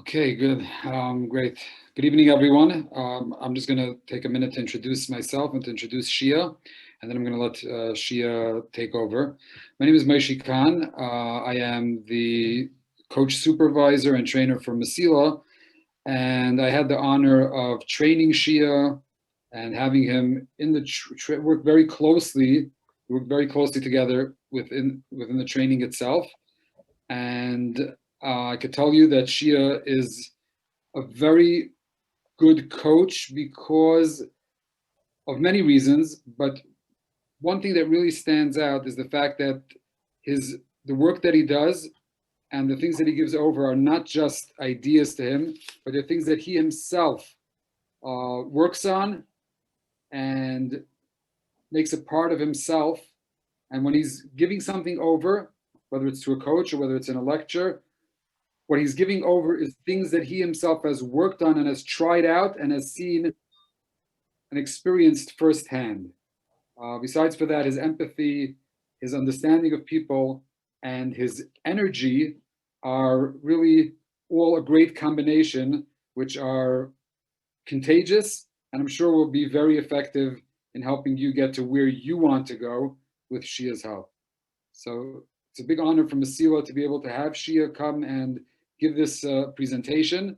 Okay, good. Great. Good evening, everyone. I'm just going to take a minute to introduce myself and to introduce Shea, and then I'm going to let Shea take over. My name is Myski. I am the coach supervisor and trainer for Mesila, and I had the honor of training Shea and having him in the work very closely together within the training itself. And I could tell you that Shea is a very good coach because of many reasons, but one thing that really stands out is the fact that the work that he does and the things that he gives over are not just ideas to him, but they're things that he himself works on and makes a part of himself. And when he's giving something over, whether it's to a coach or whether it's in a lecture, what he's giving over is things that he himself has worked on and has tried out and has seen and experienced firsthand. Besides for that, his empathy, his understanding of people, and his energy are really all a great combination, which are contagious, and I'm sure will be very effective in helping you get to where you want to go with Shea's help. So it's a big honor for Mesila to be able to have Shea come and give this presentation.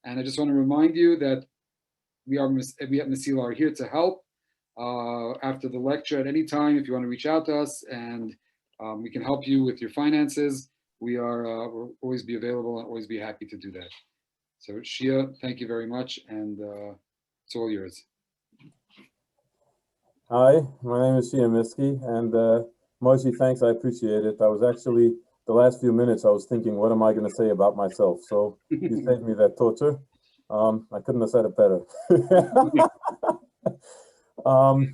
And I just want to remind you that we at Mesila are here to help after the lecture at any time. If you want to reach out to us and we can help you with your finances, we'll always be available and always be happy to do that. So Shea, thank you very much, and it's all yours. Hi, my name is Shea Myski, and Myski, thanks, I appreciate it. I was actually, the last few minutes, I was thinking, what am I going to say about myself? So you saved me that torture. I couldn't have said it better. So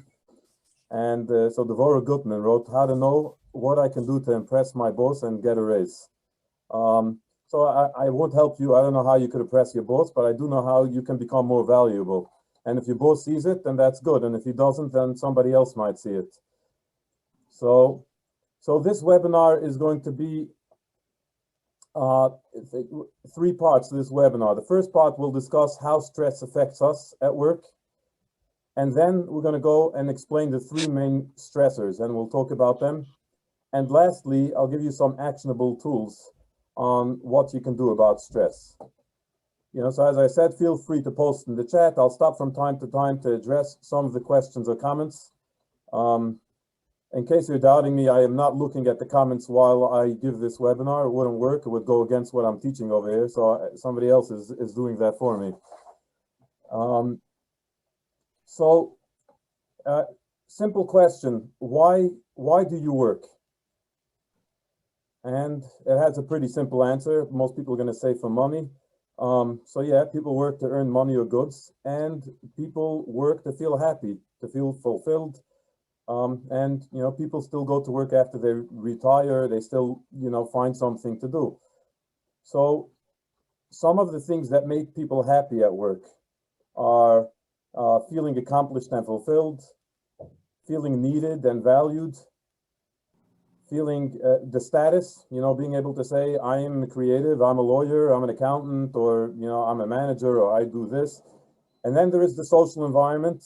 Devorah Gutman wrote, how to know what I can do to impress my boss and get a raise. So I won't help you. I don't know how you could impress your boss, but I do know how you can become more valuable. And if your boss sees it, then that's good. And if he doesn't, then somebody else might see it. So this webinar is going to be 3 parts to this webinar. The first part will discuss how stress affects us at work. And then we're going to go and explain the 3 main stressors, and we'll talk about them. And lastly, I'll give you some actionable tools on what you can do about stress. So as I said, feel free to post in the chat. I'll stop from time to time to address some of the questions or comments. In case you're doubting me, I am not looking at the comments while I give this webinar. It wouldn't work. It would go against what I'm teaching over here. So somebody else is doing that for me. Simple question, why do you work? And it has a pretty simple answer. Most people are going to say for money. So yeah, people work to earn money or goods, and people work to feel happy, to feel fulfilled. And people still go to work after they retire. They still, find something to do. So some of the things that make people happy at work are feeling accomplished and fulfilled, feeling needed and valued, feeling the status, being able to say, I am creative, I'm a lawyer, I'm an accountant, or, I'm a manager, or I do this. And then there is the social environment.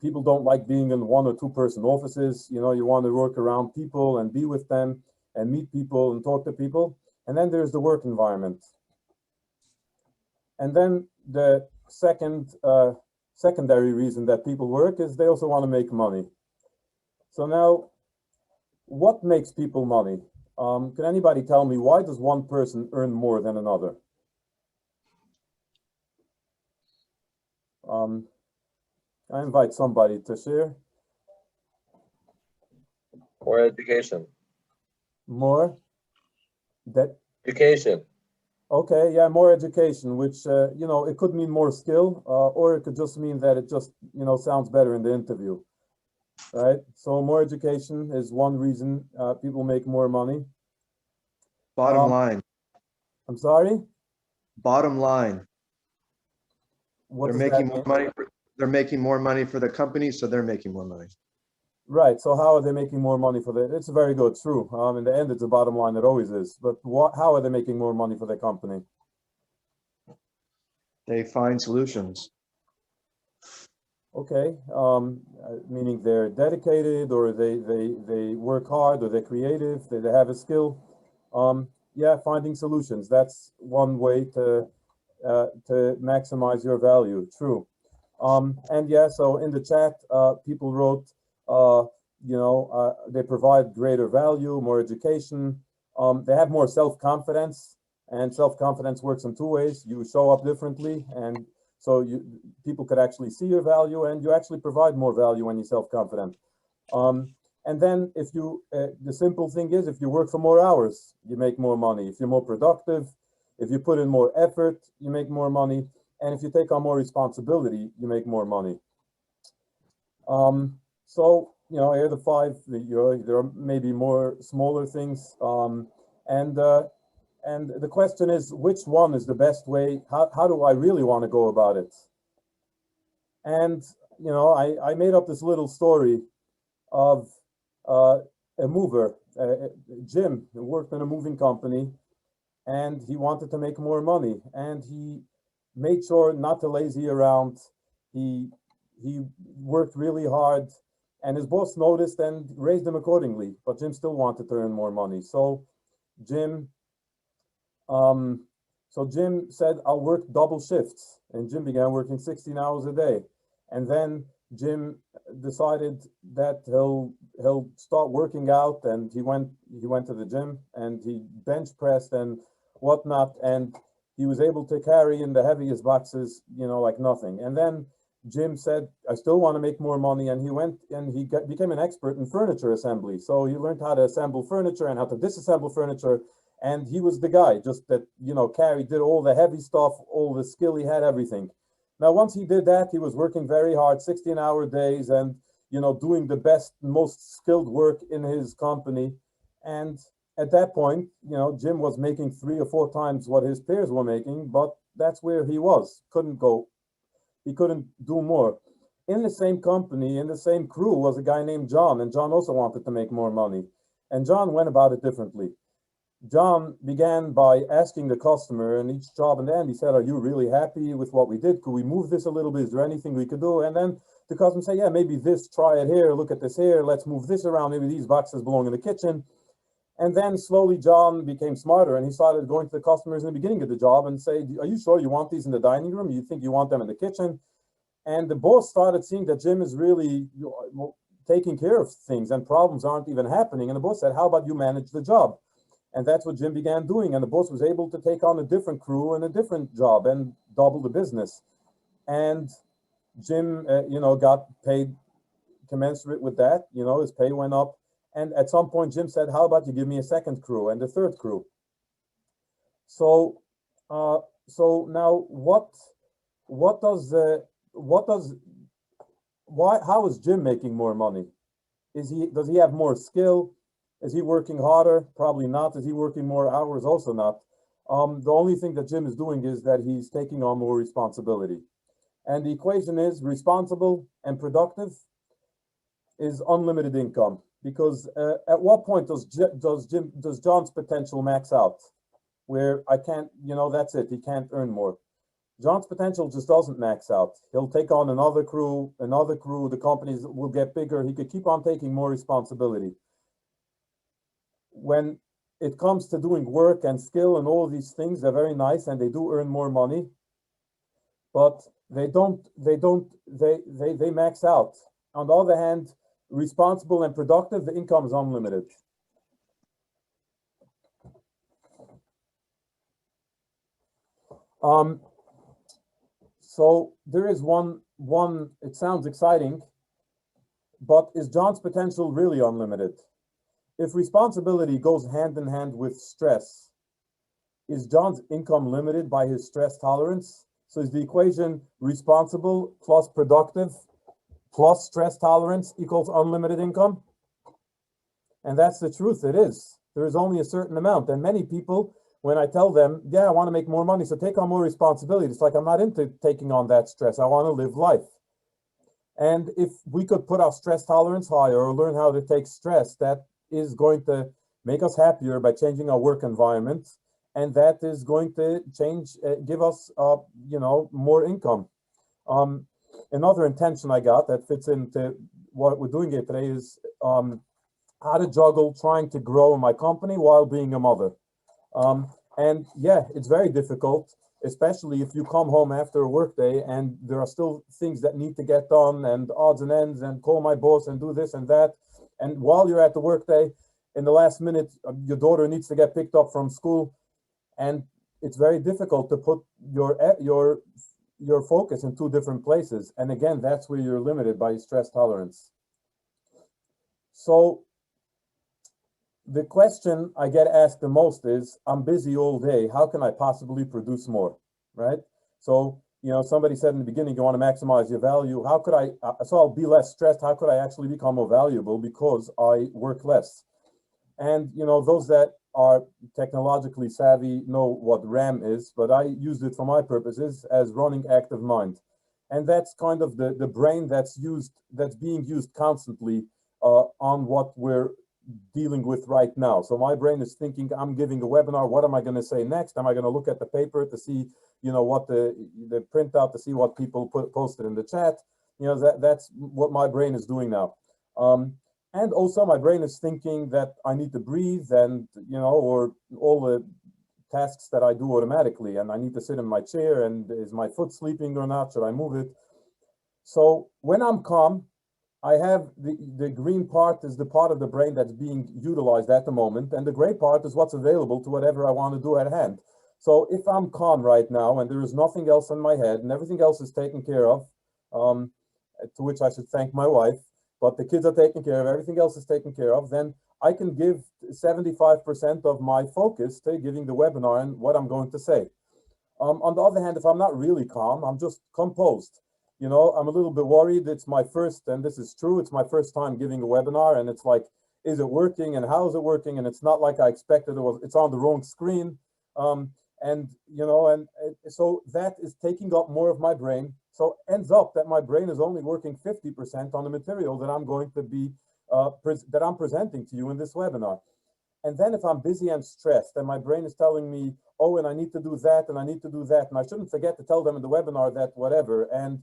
People don't like being in 1 or 2 person offices. You want to work around people and be with them and meet people and talk to people. And then there's the work environment. And then the secondary reason that people work is they also want to make money. So now, what makes people money? Can anybody tell me, why does one person earn more than another? I invite somebody to share. More education. More? Education. Okay, yeah, more education, which, it could mean more skill, or it could just mean that it just, sounds better in the interview. Right, so more education is one reason people make more money. Bottom line. I'm sorry? Bottom line. What They're making more money. They're making more money for the company, so they're making more money. Right. So how are they making more money for the? It's very good, true. In the end, it's a bottom line. It always is. But how are they making more money for their company? They find solutions. Okay, meaning they're dedicated, or they work hard, or they're creative, they have a skill. Yeah, finding solutions. That's one way to maximize your value. True. And yeah, so in the chat, people wrote, they provide greater value, more education. They have more self-confidence, and self-confidence works in two ways. You show up differently, and so people could actually see your value, and you actually provide more value when you're self-confident. And then if you, the simple thing is, if you work for more hours, you make more money. If you're more productive, if you put in more effort, you make more money. And if you take on more responsibility, you make more money. So, here are the five. There are maybe more smaller things. And the question is, which one is the best way? How do I really want to go about it? And, I made up this little story of a mover, Jim, who worked in a moving company, and he wanted to make more money, and he made sure not to lazy around. He worked really hard, and his boss noticed and raised him accordingly. But Jim still wanted to earn more money, so Jim, Jim said, "I'll work double shifts," and Jim began working 16 hours a day, and then Jim decided that he'll start working out, and he went to the gym, and he bench pressed and whatnot, and he was able to carry in the heaviest boxes, like nothing. And then Jim said, "I still want to make more money," and he went and became an expert in furniture assembly. So he learned how to assemble furniture and how to disassemble furniture, and he was the guy just that did all the heavy stuff, all the skill he had, everything. Now, once he did that, he was working very hard, 16-hour days, and doing the best, most skilled work in his company. And at that point, Jim was making 3 or 4 times what his peers were making, but that's where he was. He couldn't do more. In the same company, in the same crew, was a guy named John, and John also wanted to make more money. And John went about it differently. John began by asking the customer in each job, and then he said, "Are you really happy with what we did? Could we move this a little bit? Is there anything we could do?" And then the customer say, "Yeah, maybe this, try it here, look at this here, let's move this around, maybe these boxes belong in the kitchen." And then slowly John became smarter, and he started going to the customers in the beginning of the job and say, "Are you sure you want these in the dining room? You think you want them in the kitchen?" And the boss started seeing that Jim is really taking care of things, and problems aren't even happening. And the boss said, "How about you manage the job?" And that's what Jim began doing. And the boss was able to take on a different crew and a different job and double the business. And Jim, got paid commensurate with that. His pay went up. And at some point, Jim said, "How about you give me a second crew and a third crew?" So, now how is Jim making more money? Does he have more skill? Is he working harder? Probably not. Is he working more hours? Also not. The only thing that Jim is doing is that he's taking on more responsibility. And the equation is responsible and productive is unlimited income. Because at what point does John's potential max out? Where I can't, that's it. He can't earn more. John's potential just doesn't max out. He'll take on another crew. The companies will get bigger. He could keep on taking more responsibility. When it comes to doing work and skill and all these things, they're very nice and they do earn more money, but they max out. On the other hand, responsible and productive, the income is unlimited. So there is one, it sounds exciting, but is John's potential really unlimited? If responsibility goes hand in hand with stress, is John's income limited by his stress tolerance? So is the equation responsible plus productive plus stress tolerance equals unlimited income? And that's the truth, it is. There is only a certain amount. And many people, when I tell them, "Yeah, I want to make more money, so take on more responsibility," it's like, I'm not into taking on that stress. I want to live life. And if we could put our stress tolerance higher or learn how to take stress, that is going to make us happier by changing our work environment and that is going to change, give us, more income. Another intention I got that fits into what we're doing here today is how to juggle trying to grow my company while being a mother. And yeah, it's very difficult, especially if you come home after a work day and there are still things that need to get done and odds and ends and call my boss and do this and that. And while you're at the work day, in the last minute, your daughter needs to get picked up from school. And it's very difficult to put your focus in two different places. And again, that's where you're limited by stress tolerance. So the question I get asked the most is, I'm busy all day. How can I possibly produce more, right? So, somebody said in the beginning, you want to maximize your value. How could so I'll be less stressed. How could I actually become more valuable because I work less? And, those that are technologically savvy know what RAM is, but I used it for my purposes as running active mind. And that's kind of the brain that's being used constantly on what we're dealing with right now. So my brain is thinking, I'm giving a webinar, what am I going to say next? Am I going to look at the paper to see, what the printout, to see what people posted in the chat? That's what my brain is doing now. And also my brain is thinking that I need to breathe and, or all the tasks that I do automatically, and I need to sit in my chair, and is my foot sleeping or not? Should I move it? So when I'm calm, I have the green part is the part of the brain that's being utilized at the moment, and the gray part is what's available to whatever I want to do at hand. So if I'm calm right now and there is nothing else in my head and everything else is taken care of, to which I should thank my wife, but the kids are taken care of, everything else is taken care of, then I can give 75% of my focus to giving the webinar and what I'm going to say. On the other hand, if I'm not really calm, I'm just composed. I'm a little bit worried. It's my first, and this is true, it's my first time giving a webinar, and it's like, is it working and how is it working? And it's not like I expected. It's on the wrong screen. And so that is taking up more of my brain. So ends up that my brain is only working 50% on the material that I'm going to be, that I'm presenting to you in this webinar. And then if I'm busy and stressed and my brain is telling me, oh, and I need to do that, and I need to do that, and I shouldn't forget to tell them in the webinar that whatever, and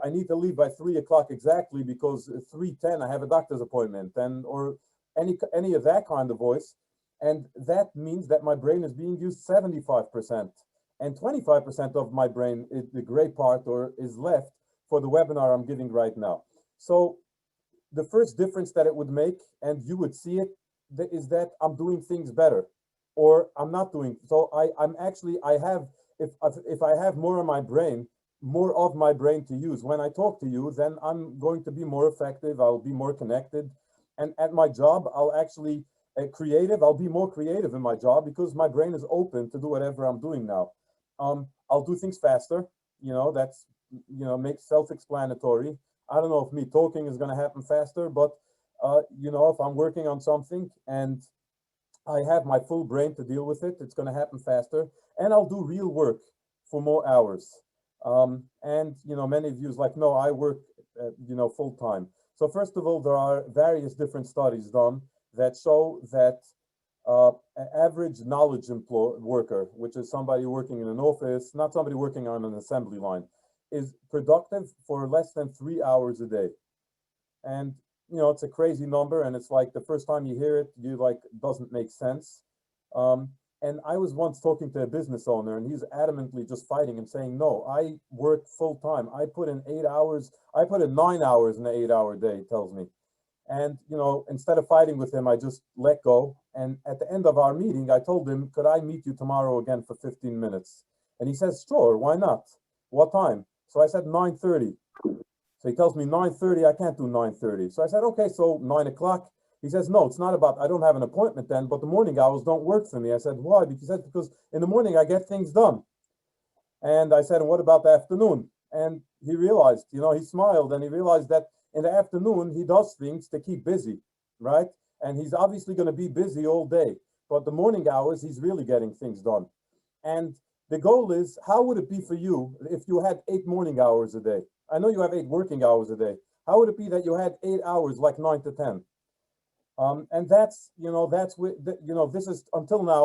I need to leave by 3 o'clock exactly because 3:10 I have a doctor's appointment, and or any of that kind of voice. And that means that my brain is being used 75%, and 25% of my brain, the gray part, is left for the webinar I'm giving right now. So the first difference that it would make, and you would see it, is that I'm doing things better, or I'm not doing. So if I have more of my brain to use when I talk to you, then I'm going to be more effective. I'll be more connected, and at my job, I'll actually I'll be more creative in my job because my brain is open to do whatever I'm doing now. I'll do things faster. That's makes self-explanatory. I don't know if me talking is going to happen faster, but if I'm working on something and I have my full brain to deal with it, it's going to happen faster, and I'll do real work for more hours. And many of you is like, no, I work full time. So first of all, there are various different studies done that show that an average knowledge worker, which is somebody working in an office, not somebody working on an assembly line, is productive for less than 3 hours a day. And it's a crazy number, and it's like the first time you hear it, you like, doesn't make sense. And I was once talking to a business owner, and he's adamantly just fighting and saying, no, I work full time. I put in 8 hours. I put in 9 hours in an 8-hour day, he tells me. And, instead of fighting with him, I just let go. And at the end of our meeting, I told him, could I meet you tomorrow again for 15 minutes? And he says, sure, why not? What time? So I said 9:30. So he tells me 9:30, I can't do 9:30. So I said, okay, so 9 o'clock. He says, no, it's not about, I don't have an appointment then, but the morning hours don't work for me. I said, why? Because in the morning I get things done. And I said, and what about the afternoon? And he realized, he smiled, and he realized that in the afternoon, he does things to keep busy, right? And he's obviously going to be busy all day, but the morning hours, he's really getting things done. And the goal is, how would it be for you if you had 8 morning hours a day? I know you have 8 working hours a day. How would it be that you had 8 hours, like 9 to 10? And that's, this is, until now,